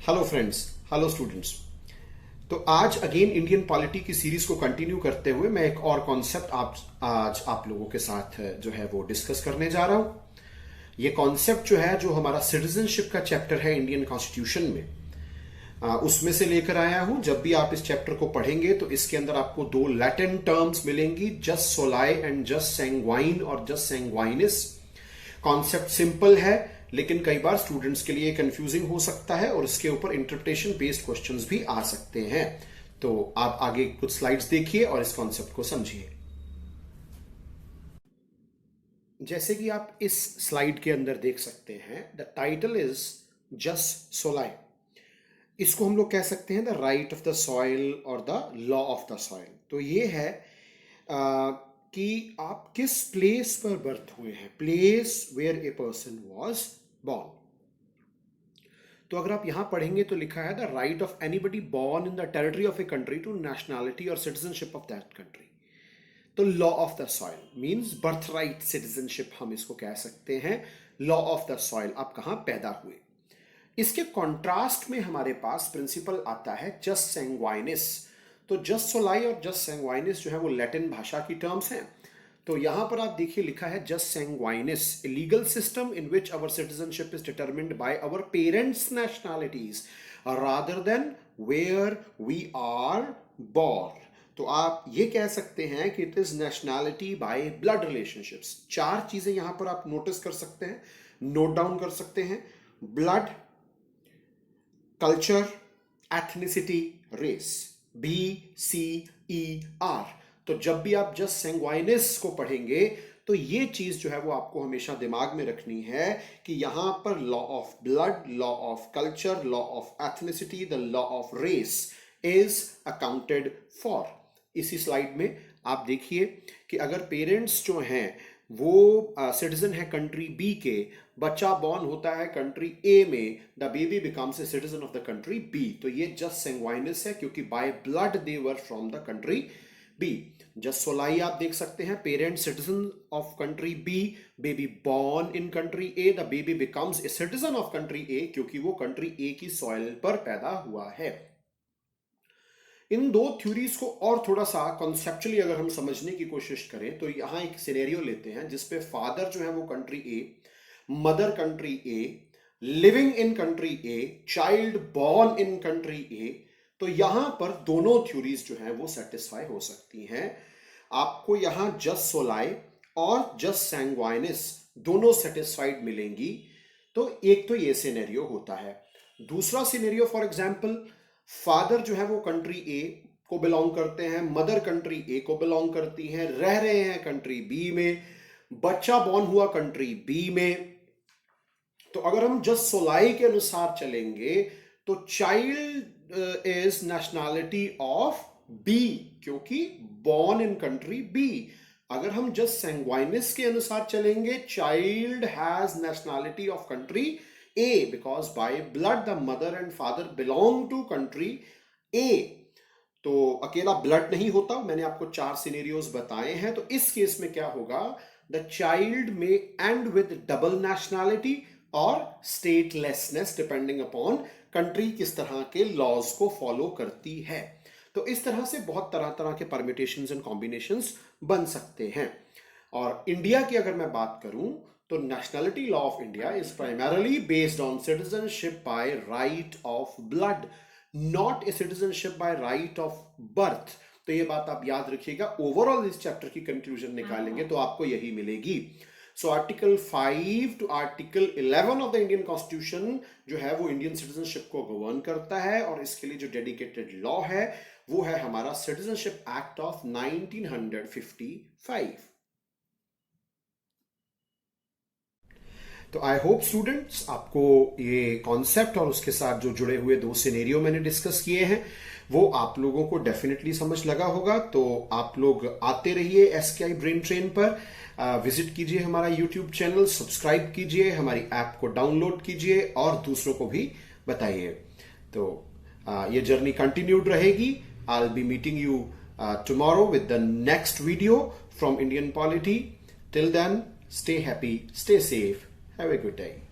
Hello friends, hello students. तो आज again Indian polity की सीरीज को कंटिन्यू करते हुए मैं एक और कॉन्सेप्ट आज आप लोगों के साथ जो है वो डिस्कस करने जा रहा हूं। ये कॉन्सेप्ट जो है, जो हमारा सिटीजनशिप का चैप्टर है इंडियन कॉन्स्टिट्यूशन में, उसमें से लेकर आया हूं। जब भी आप इस चैप्टर को पढ़ेंगे तो इसके अंदर आपको दो लैटिन टर्म्स मिलेंगी, जस सोलाई एंड जस सैंग्वाइन और जस सैंग्वाइनिस। कॉन्सेप्ट सिंपल है लेकिन कई बार स्टूडेंट्स के लिए कंफ्यूजिंग हो सकता है और इसके ऊपर इंटरप्रिटेशन बेस्ड क्वेश्चंस भी आ सकते हैं। तो आप आगे कुछ स्लाइड्स देखिए और इस कॉन्सेप्ट को समझिए। जैसे कि आप इस स्लाइड के अंदर देख सकते हैं, द टाइटल इज जस सोलाई। इसको हम लोग कह सकते हैं the right of the soil और the law of the soil. तो ये है कि आप किस प्लेस पर बर्थ हुए हैं, place where a person was born. तो अगर आप यहां पढ़ेंगे तो लिखा है the right of anybody born in the territory of a country to nationality और सिटीजनशिप ऑफ दैट कंट्री। तो law of the soil means birth right citizenship, हम इसको कह सकते हैं। लॉ ऑफ द सॉइल, आप कहां पैदा हुए। इसके कॉन्ट्रास्ट में हमारे पास प्रिंसिपल आता है जस सैंग्वाइनिस। तो जस सोलाई और जस सैंग्वाइनिस जो है वो लैटिन भाषा की टर्म्स हैं। तो यहां पर आप देखिए लिखा है jus sanguinis, a legal system in which our citizenship is determined by our parents nationalities rather than where we are born. तो आप ये कह सकते हैं कि it is nationality by blood relationships. चार चीजें यहां पर आप नोटिस कर सकते हैं, नोट डाउन कर सकते हैं। Blood, culture, ethnicity, race, BCER। तो जब भी आप जस्ट सैंग्वाइनिस को पढ़ेंगे तो ये चीज जो है वो आपको हमेशा दिमाग में रखनी है कि यहां पर law of blood, law of culture, law of ethnicity, the law of race is accounted for. इसी स्लाइड में आप देखिए कि अगर पेरेंट्स जो हैं वो सिटीजन है कंट्री बी के, बच्चा बॉर्न होता है कंट्री ए में, the baby becomes a citizen of the country B. तो ये जस्ट सैंग्वाइनिस है क्योंकि by blood they were from the country B. Jus soli आप देख सकते हैं, parent citizen of country B, baby born in country A, the baby becomes a citizen of country A क्योंकि वो कंट्री ए की soil पर पैदा हुआ है। इन दो थ्योरीज को और थोड़ा सा कॉन्सेप्चुअली अगर हम समझने की कोशिश करें तो यहां एक सिनेरियो लेते हैं जिसपे फादर जो है वो country A, mother country A, living in country A, child born in country A. तो यहां पर दोनों थ्योरीज जो हैं वो सेटिस्फाई हो सकती हैं। आपको यहां जस्ट सोलाई और जस्ट सैंग्वाइनिस दोनों सेटिस्फाइड मिलेंगी। तो एक तो ये सिनेरियो होता है। दूसरा सिनेरियो, फॉर एग्जाम्पल, फादर जो है वो कंट्री ए को बिलोंग करते हैं, मदर कंट्री ए को बिलोंग करती हैं, रह रहे हैं कंट्री बी में, बच्चा बॉर्न हुआ कंट्री बी में। तो अगर हम जस्ट सोलाई के अनुसार चलेंगे तो child is nationality of B क्योंकि बॉर्न इन कंट्री बी। अगर हम जस्ट सैंग्वाइनिस के अनुसार चलेंगे, child has nationality of country A because by blood the mother and father belong to country A। तो अकेला ब्लड नहीं होता, मैंने आपको चार सिनेरियोज बताए हैं। तो इस केस में क्या होगा, द चाइल्ड में एंड विद डबल नेशनैलिटी और स्टेटलेसनेस डिपेंडिंग अपॉन कंट्री किस तरह के लॉज को फॉलो करती है। तो इस तरह से बहुत तरह तरह के परम्यूटेशंस एंड कॉम्बिनेशंस बन सकते हैं। और इंडिया की अगर मैं बात करूं तो nationality law of India is primarily based on citizenship by right of blood, not a citizenship by right of birth. तो ये बात आप याद रखिएगा। ओवरऑल इस चैप्टर की कंक्लूजन निकालेंगे तो आपको यही मिलेगी। So article 5 to article 11 of the Indian constitution जो है वो इंडियन सिटीजनशिप को गवर्न करता है और इसके लिए जो डेडिकेटेड लॉ है वो है हमारा सिटीजनशिप एक्ट ऑफ 1955। तो आई होप स्टूडेंट्स आपको ये कॉन्सेप्ट और उसके साथ जो जुड़े हुए दो सिनेरियो मैंने डिस्कस किए हैं वो आप लोगों को डेफिनेटली समझ लगा होगा। तो आप लोग आते रहिए SKI ब्रेन ट्रेन पर, विजिट कीजिए हमारा यूट्यूब चैनल, सब्सक्राइब कीजिए, हमारी ऐप को डाउनलोड कीजिए और दूसरों को भी बताइए। तो ये जर्नी कंटिन्यूड रहेगी। I will be meeting you tomorrow with the next video from Indian polity. Till then, stay happy, stay safe, have a good day.